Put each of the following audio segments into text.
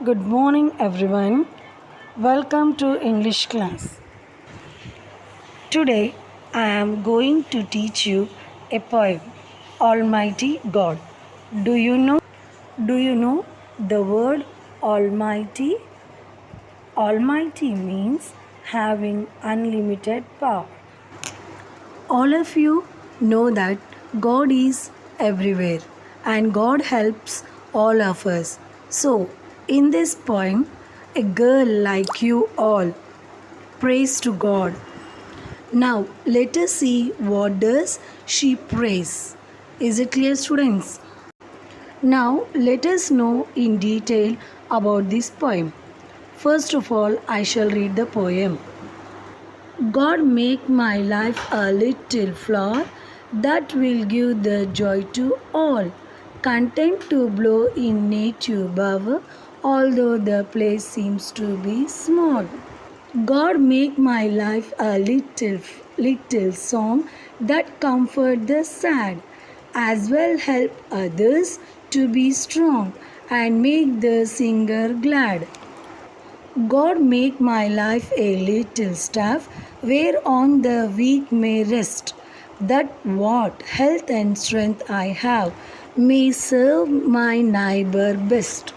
Good morning, everyone. Welcome to English class. Today, I am going to teach you a poem, Almighty God. Do you know? Do you know the word Almighty? Almighty means having unlimited power. All of you know that God is everywhere and God helps all of us. So, in this poem, a girl like you all prays to God. Now, let us see what does she prays. Is it clear, students? Now, let us know in detail about this poem. First of all, I shall read the poem. God, make my life a little flower that will give the joy to all, content to blow in native bower, although the place seems to be small. God, make my life a little song that comfort the sad, as well help others to be strong and make the singer glad. God, make my life a little staff whereon the weak may rest, that what health and strength I have may serve my neighbor best.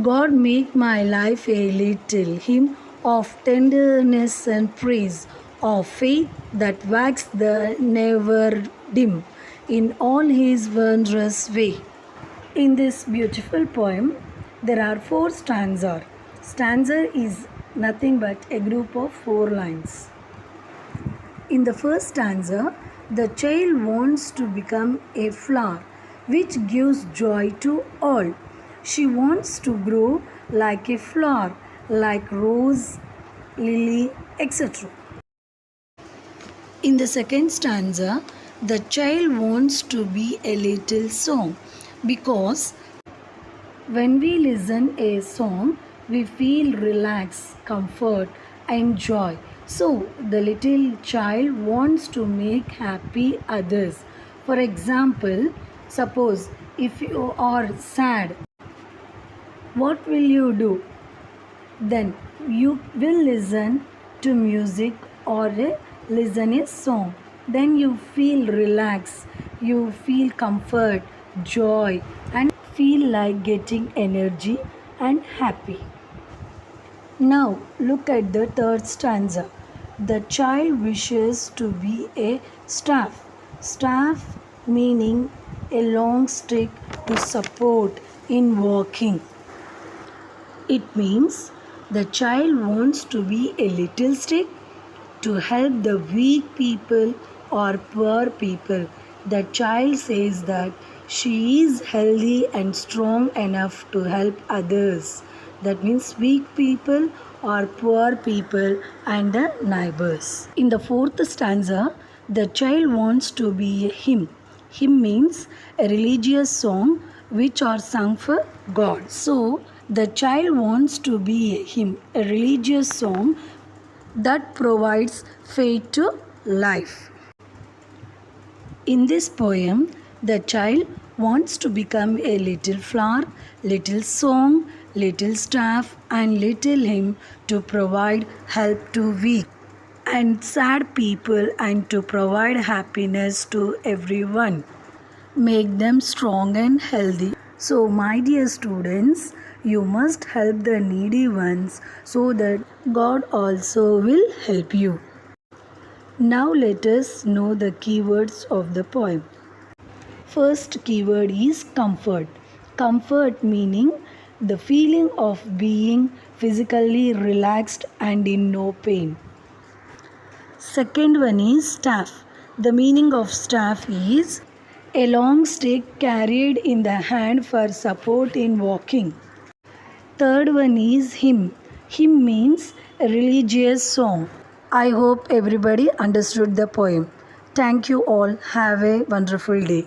God, make my life a little hymn of tenderness and praise, of faith that waxes the never dim in all his wondrous way. In this beautiful poem, there are 4 stanzas. Stanza is nothing but a group of 4 lines. In the first stanza, the child wants to become a flower which gives joy to all. She wants to grow like a flower, like rose, lily, etc. In the second stanza, the child wants to be a little song because when we listen a song, we feel relaxed, comfort and joy. So the little child wants to make happy others. For example, suppose if you are sad, what will you do? Then you will listen to music or listen a song. Then you feel relaxed, you feel comfort, joy and feel like getting energy and happy. Now look at the third stanza. The child wishes to be a staff. Staff meaning a long stick to support in walking. It means the child wants to be a little stick to help the weak people or poor people. The child says that she is healthy and strong enough to help others. That means weak people or poor people and the neighbors. In the fourth stanza, the child wants to be a hymn. Hymn means a religious song which are sung for God. So, the child wants to be a hymn, a religious song that provides faith to life. In this poem, the child wants to become a little flower, little song, little staff and little hymn to provide help to weak and sad people and to provide happiness to everyone. Make them strong and healthy. So, my dear students, you must help the needy ones so that God also will help you. Now, let us know the keywords of the poem. First keyword is comfort. Comfort meaning the feeling of being physically relaxed and in no pain. Second one is staff. The meaning of staff is a long stick carried in the hand for support in walking. Third one is hymn. Hymn means a religious song. I hope everybody understood the poem. Thank you all. Have a wonderful day.